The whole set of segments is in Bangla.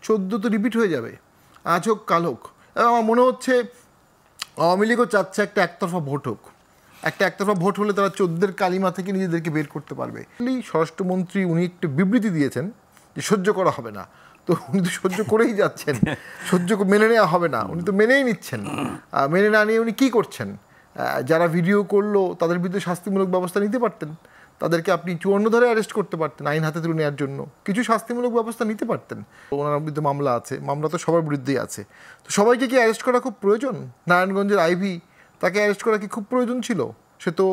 14 তো রিপিট হয়ে যাবে, আজ হোক কাল হোক। এবং আমার মনে হচ্ছে আওয়ামী লীগও চাচ্ছে একটা একতরফা ভোট হোক। একতরফা ভোট হলে তারা 14 কালিমা থেকে নিজেদেরকে বের করতে পারবে। স্বরাষ্ট্রমন্ত্রী উনি একটু বিবৃতি দিয়েছেন যে সহ্য করা হবে না, তো উনি তো সহ্য করেই যাচ্ছেন, মেনে নেওয়া হবে না, উনি তো মেনেই নিচ্ছেন। মেনে না নিয়ে উনি কী করছেন? যারা ভিডিও করলো তাদের বিরুদ্ধে শাস্তিমূলক ব্যবস্থা নিতে পারতেন, তাদেরকে আপনি 54 ধারায় অ্যারেস্ট করতে পারতেন, আইন হাতে তুলে নেওয়ার জন্য কিছু শাস্তিমূলক ব্যবস্থা নিতে পারতেন। ওনার বিরুদ্ধে মামলা আছে, মামলা তো সবার বিরুদ্ধেই আছে, তো সবাইকে কি অ্যারেস্ট করা খুব প্রয়োজন? নারায়ণগঞ্জের আইভি, তাকে অ্যারেস্ট করা কি খুব প্রয়োজন ছিল? সে তো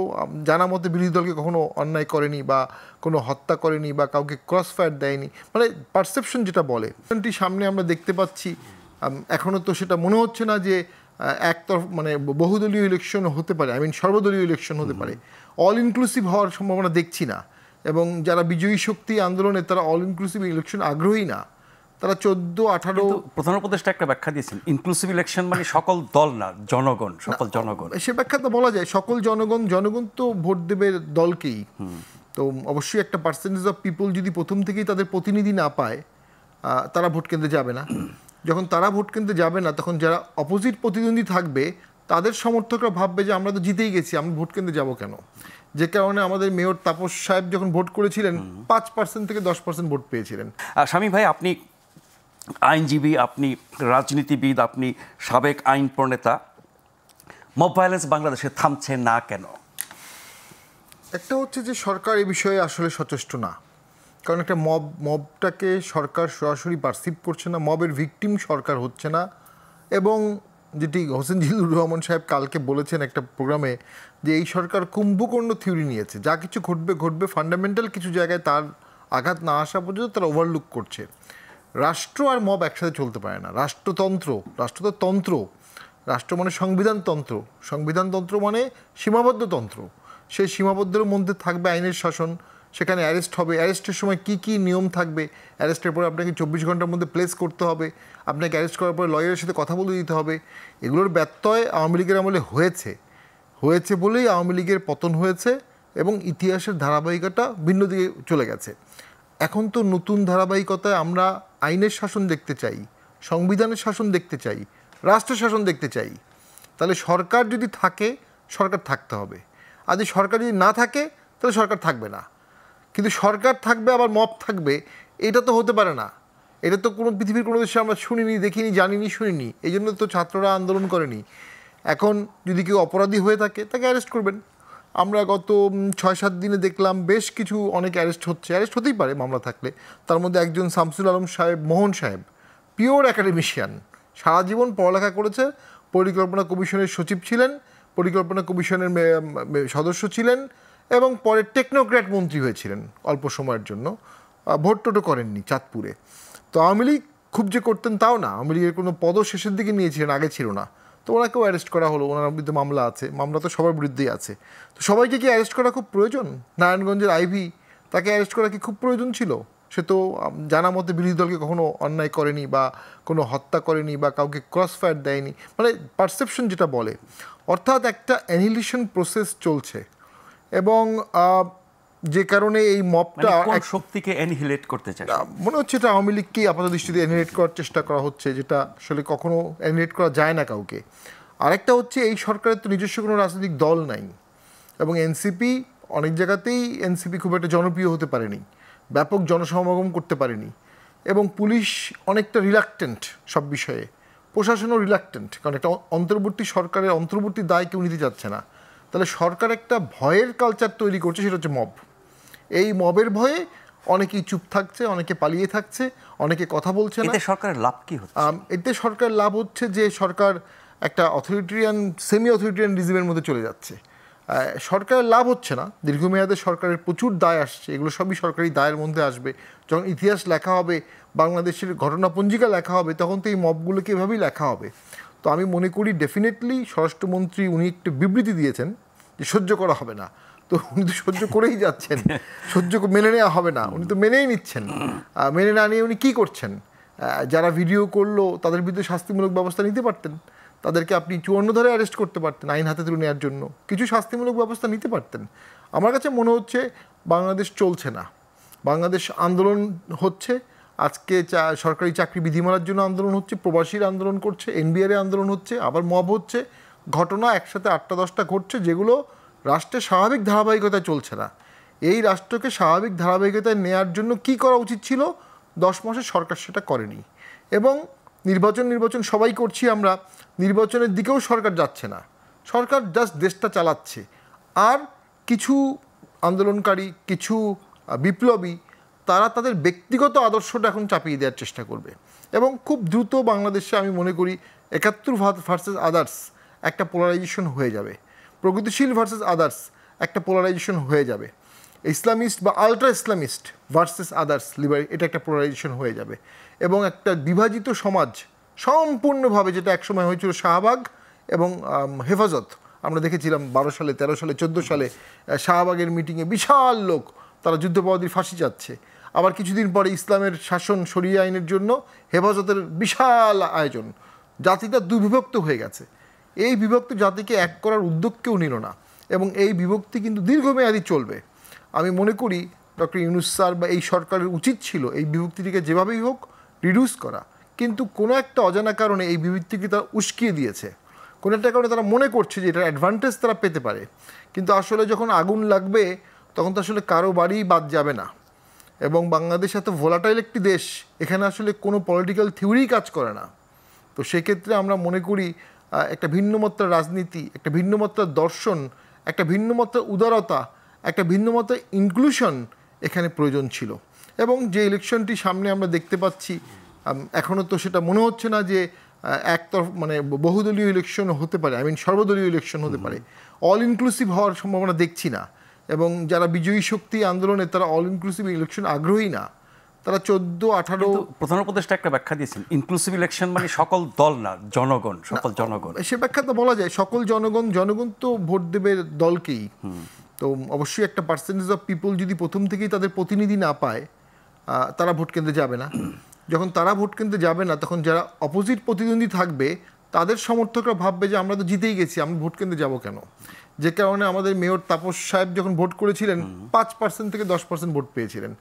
জানা মতে বিরোধী দলকে কখনো অন্যায় করেনি বা কোনো হত্যা করেনি বা কাউকে ক্রস ফায়ার দেয়নি, মানে পারসেপশন যেটা বলে সামনে আমরা দেখতে পাচ্ছি। এখনও তো সেটা মনে হচ্ছে না যে একতরফ মানে বহুদলীয় ইলেকশন হতে পারে, সর্বদলীয় ইলেকশন হতে পারে। অল ইনক্লুসিভ হওয়ার সম্ভাবনা দেখছি না, এবং যারা বিজয়ী শক্তি আন্দোলনে তারা অল ইনক্লুসিভ ইলেকশন আগ্রহী না। তারা 14-18 প্রধান উপদেষ্টা একটা ব্যাখ্যা দিয়েছেন, ইনক্লুসিভ ইলেকশন মানে সকল দল না, জনগণ, সকল জনগণ। সে ব্যাখ্যা তো বলা যায়, সকল জনগণ, জনগণ তো ভোট দেবে দলকেই। তো অবশ্যই একটা পার্সেন্টেজ অফ পিপল যদি প্রথম থেকেই তাদের প্রতিনিধি না পায়, তারা ভোট কেন্দ্রে যাবে না। যখন তারা ভোট কেন্দ্রে যাবে না, তখন যারা অপোজিট প্রতিদ্বন্দ্বী থাকবে তাদের সমর্থকরা ভাববে যে আমরা তো জিতেই গেছি, আমরা ভোট কেন্দ্রে যাবো কেন? যে কারণে আমাদের মেয়র তাপস সাহেব যখন ভোট করেছিলেন 5% থেকে 10% ভোট পেয়েছিলেন। স্বামী ভাই, আপনি আইনজীবী, আপনি রাজনীতিবিদ, আপনি সাবেক আইন প্রণেতা, মব ভায়োলেন্স বাংলাদেশে থামছে না কেন? একটা হচ্ছে যে সরকার এই বিষয়ে আসলে সচেষ্ট না, কারণ একটা মবটাকে সরকার সরাসরি পারসিভ করছে না, মবের ভিকটিম সরকার হচ্ছে না। এবং যেটি হোসেন জিল্লুর রহমান সাহেব কালকে বলেছেন একটা প্রোগ্রামে, যে এই সরকার কুম্ভকর্ণ থিওরি নিয়েছে, যা কিছু ঘটবে ঘটবে, ফান্ডামেন্টাল কিছু জায়গায় তার আঘাত না আসা পর্যন্ত তারা ওভারলুক করছে। রাষ্ট্র আর মব একসাথে চলতে পারে না। রাষ্ট্র তো তন্ত্র, রাষ্ট্র মানে সংবিধানতন্ত্র, সংবিধানতন্ত্র মানে সীমাবদ্ধ তন্ত্র। সেই সীমাবদ্ধের মধ্যে থাকবে আইনের শাসন, সেখানে অ্যারেস্ট হবে, অ্যারেস্টের সময় কি কি নিয়ম থাকবে, অ্যারেস্টের পরে আপনাকে 24 ঘন্টার মধ্যে প্লেস করতে হবে, আপনাকে অ্যারেস্ট করার পরে লয়ারের সাথে কথা বলে দিতে হবে। এগুলোর ব্যত্যয় আওয়ামী লীগের আমলে হয়েছে বলেই আওয়ামী লীগের পতন হয়েছে, এবং ইতিহাসের ধারাবাহিকতা ভিন্ন দিকে চলে গেছে। এখন তো নতুন ধারাবাহিকতায় আমরা আইনের শাসন দেখতে চাই, সংবিধানের শাসন দেখতে চাই, রাষ্ট্র শাসন দেখতে চাই। তাহলে সরকার যদি থাকে, সরকার থাকতে হবে, আর যদি সরকার যদি না থাকে তাহলে সরকার থাকবে না। কিন্তু সরকার থাকবে আবার মব থাকবে, এটা তো হতে পারে না। এটা তো কোনো পৃথিবীর কোনো দেশে আমরা শুনিনি, দেখিনি, জানিনি, শুনিনি। এই জন্য তো ছাত্ররা আন্দোলন করেনি। এখন যদি কেউ অপরাধী হয়ে থাকে তাকে অ্যারেস্ট করবেন। আমরা গত 6-7 দিনে দেখলাম বেশ কিছু অনেক অ্যারেস্ট হতেই পারে মামলা থাকলে। তার মধ্যে একজন শামসুল আলম সাহেব, মোহন সাহেব, পিওর একাডেমিশিয়ান, সারা জীবন পড়ালেখা করেছে, পরিকল্পনা কমিশনের সচিব ছিলেন, পরিকল্পনা কমিশনের সদস্য ছিলেন, এবং পরে টেকনোক্র্যাট মন্ত্রী হয়েছিলেন অল্প সময়ের জন্য, ভোট টোটো করেননি চাঁদপুরে। তো আওয়ামী লীগ খুব যে করতেন তাও না, আওয়ামী লীগের কোনো পদ শেষের দিকে নিয়েছিলেন, আগে ছিল না। তো ওনাকেও অ্যারেস্ট করা হলো, ওনার বিরুদ্ধে মামলা আছে, মামলা তো সবার বিরুদ্ধেই আছে। তো সবাইকে কি অ্যারেস্ট করা খুব প্রয়োজন? নারায়ণগঞ্জের আইভি, তাকে অ্যারেস্ট করা কি খুব প্রয়োজন ছিল? সে তো জানা মতে বিরোধী দলকে কখনো অন্যায় করেনি বা কোনো হত্যা করেনি বা কাউকে ক্রস ফায়ার দেয়নি, মানে পারসেপশন যেটা বলে। অর্থাৎ একটা অ্যানিহিলেশন প্রসেস চলছে, এবং যে কারণে এই মবটা শক্তিকে অ্যানিহিলেট করতে চায় মনে হচ্ছে এটা আওয়ামী লীগকেই আপাত দৃষ্টিতে অ্যানিহিলেট করার চেষ্টা করা হচ্ছে, যেটা আসলে কখনো অ্যানিহিলেট করা যায় না কাউকে। আরেকটা হচ্ছে এই সরকারের তো নিজস্ব কোনো রাজনৈতিক দল নাই, এবং এনসিপি অনেক জায়গাতেই এনসিপি খুব একটা জনপ্রিয় হতে পারেনি, ব্যাপক জনসমাগম করতে পারেনি, এবং পুলিশ অনেকটা রিলাক্টেন্ট সব বিষয়ে, প্রশাসনও রিলাক্টেন্ট, কারণ একটা অন্তর্বর্তী সরকারের অন্তর্বর্তী দায় কেউ নিতে যাচ্ছে না। তাহলে সরকার একটা ভয়ের কালচার তৈরি করছে, সেটা হচ্ছে মব। এই মবের ভয়ে অনেকেই চুপ থাকছে, অনেকে পালিয়ে থাকছে, অনেকে কথা বলছে না। এতে সরকারের লাভ কি হচ্ছে? এতে সরকারের লাভ হচ্ছে যে সরকার একটা অথরিটেরিয়ান, সেমি অথরিটেরিয়ান রিজিমের মধ্যে চলে যাচ্ছে। সরকারের লাভ হচ্ছে না, দীর্ঘমেয়াদে সরকারের প্রচুর দায় আসছে, এগুলো সবই সরকারি দায়ের মধ্যে আসবে। যখন ইতিহাস লেখা হবে, বাংলাদেশের ঘটনাপঞ্জিকা লেখা হবে, তখন তো এই মবগুলোকে এভাবেই লেখা হবে। তো আমি মনে করি ডেফিনেটলি স্বরাষ্ট্রমন্ত্রী উনি একটু বিবৃতি দিয়েছেন যে সহ্য করা হবে না, তো উনি তো সহ্য করেই যাচ্ছেন, মেনে নেওয়া হবে না, উনি তো মেনেই নিচ্ছেন। মেনে না নিয়ে উনি কী করছেন? যারা ভিডিও করলো তাদের বিরুদ্ধে শাস্তিমূলক ব্যবস্থা নিতে পারতেন, তাদেরকে আপনি 54 ধারায় অ্যারেস্ট করতে পারতেন, আইন হাতে তুলে নেওয়ার জন্য কিছু শাস্তিমূলক ব্যবস্থা নিতে পারতেন। আমার কাছে মনে হচ্ছে বাংলাদেশ চলছে না, বাংলাদেশ আন্দোলন হচ্ছে, আজকে সরকারি চাকরি বিধিমালার জন্য আন্দোলন হচ্ছে, প্রবাসীর আন্দোলন করছে, এনবিআর আন্দোলন হচ্ছে, আবার মব হচ্ছে, ঘটনা একসাথে 8টা-10টা ঘটছে, যেগুলো রাষ্ট্রের স্বাভাবিক ধারাবাহিকতায় চলছে না। এই রাষ্ট্রকে স্বাভাবিক ধারাবাহিকতায় নেয়ার জন্য কি করা উচিত ছিল 10 মাসে সরকার সেটা করেনি। এবং নির্বাচন সবাই করছি আমরা, নির্বাচনের দিকেও সরকার যাচ্ছে না, সরকার জাস্ট দেশটা চালাচ্ছে। আর কিছু আন্দোলনকারী, কিছু বিপ্লবী, তারা তাদের ব্যক্তিগত আদর্শটা এখন চাপিয়ে দেওয়ার চেষ্টা করবে। এবং খুব দ্রুত বাংলাদেশে আমি মনে করি 71 ভার্সেস আদার্স একটা পোলারাইজেশন হয়ে যাবে, প্রগতিশীল ভার্সেস আদার্স একটা পোলারাইজেশন হয়ে যাবে, ইসলামিস্ট বা আলট্রা ইসলামিস্ট ভার্সেস আদার্স লিবারি, এটা একটা পোলারাইজেশন হয়ে যাবে। এবং একটা বিভাজিত সমাজ সম্পূর্ণভাবে, যেটা একসময় হয়েছিল শাহবাগ এবং হেফাজত, আমরা দেখেছিলাম 12 সালে, 13 সালে, 14 সালে শাহবাগের মিটিংয়ে বিশাল লোক, তারা যুদ্ধাপরাধীর ফাঁসি চাচ্ছে। আবার কিছুদিন পরে ইসলামের শাসন শরিয়া আইনের জন্য হেফাজতের বিশাল আয়োজন। জাতিটা দুর্বিভক্ত হয়ে গেছে। এই বিভক্ত জাতিকে এক করার উদ্যোগ কেউ নিল না, এবং এই বিভক্তি কিন্তু দীর্ঘমেয়াদী চলবে। আমি মনে করি ডক্টর ইউনূস স্যার বা এই সরকারের উচিত ছিল এই বিভক্তিটিকে যেভাবেই হোক রিডিউস করা, কিন্তু কোনো একটা অজানা কারণে এই বিভক্তিকে তারা উস্কিয়ে দিয়েছে। কোনো একটা কারণে তারা মনে করছে যে এটার অ্যাডভান্টেজ তারা পেতে পারে, কিন্তু আসলে যখন আগুন লাগবে তখন তো আসলে কারো বাড়ি বাদ যাবে না। এবং বাংলাদেশ এত ভোলাটাইল একটি দেশ, এখানে আসলে কোনো পলিটিক্যাল থিওরি কাজ করে না। তো সেক্ষেত্রে আমরা মনে করি একটা ভিন্নমাত্রার রাজনীতি, একটা ভিন্নমাত্রার দর্শন, একটা ভিন্নমাত্রার উদারতা, একটা ভিন্নমাত্রার ইনক্লুশন এখানে প্রয়োজন ছিল। এবং যে ইলেকশনটি সামনে আমরা দেখতে পাচ্ছি, এখনও তো সেটা মনে হচ্ছে না যে একতরফ মানে বহুদলীয় ইলেকশন হতে পারে, সর্বদলীয় ইলেকশন হতে পারে। অল ইনক্লুসিভ হওয়ার সম্ভাবনা দেখছি না। এবং যারা বিজয়ী শক্তি আন্দোলনে, তারা অল ইনক্লুসিভ ইলেকশন আগ্রহী না। তারা 14-18 প্রধান উপদেষ্টা একটা ব্যাখ্যা দিয়েছেন, ইনক্লুসিভ ইলেকশন মানে সকল দল না, জনগণ, সকল জনগণ। সে ব্যাখ্যা তো বলা যায়, সকল জনগণ তো ভোট দেবে দলকেই। তো অবশ্যই একটা পার্সেন্টেজ অফ পিপল যদি প্রথম থেকেই তাদের প্রতিনিধি না পায়, তারা ভোট কেন্দ্রে যাবে না। যখন তারা ভোট কেন্দ্রে যাবে না, তখন যারা অপোজিট প্রতিদ্বন্দ্বী থাকবে, তাদের সমর্থকরা ভাববে যে আমরা তো জিতেই গেছি, আমরা ভোট কেন্দ্রে যাবো কেন। যে কারণে আমাদের মেয়র তাপস সাহেব যখন ভোট করেছিলেন 5% থেকে 10% ভোট পেয়েছিলেন।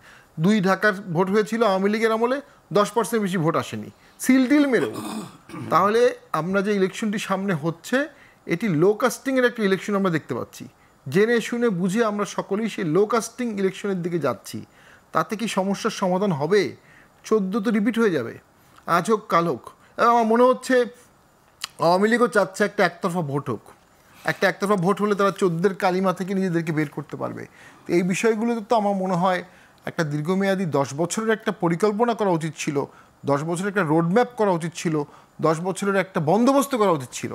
2 ঢাকার ভোট হয়েছিল আওয়ামী লীগের আমলে, 10% বেশি ভোট আসেনি, সিল মেরেও। তাহলে আমরা যে ইলেকশনটি সামনে হচ্ছে, এটি লো কাস্টিংয়ের একটা ইলেকশন আমরা দেখতে পাচ্ছি। জেনে শুনে বুঝে আমরা সকলেই সেই লো কাস্টিং ইলেকশনের দিকে যাচ্ছি। তাতে কি সমস্যার সমাধান হবে? 14 তো রিপিট হয়ে যাবে, আজ হোক কাল হোক। এবং আমার মনে হচ্ছে আওয়ামী লীগও চাচ্ছে একটা একতরফা ভোট হোক। একটা একতরফা ভোট হলে তারা 14 কালিমা থেকে নিজেদেরকে বের করতে পারবে। তো এই বিষয়গুলোতে তো আমার মনে হয় একটা দীর্ঘমেয়াদী 10 বছরের একটা পরিকল্পনা করা উচিত ছিল, 10 বছরের একটা রোডম্যাপ করা উচিত ছিল, 10 বছরের একটা বন্দোবস্ত করা উচিত ছিল।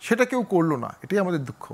সেটা কেউ করলো না, এটাই আমাদের দুঃখ।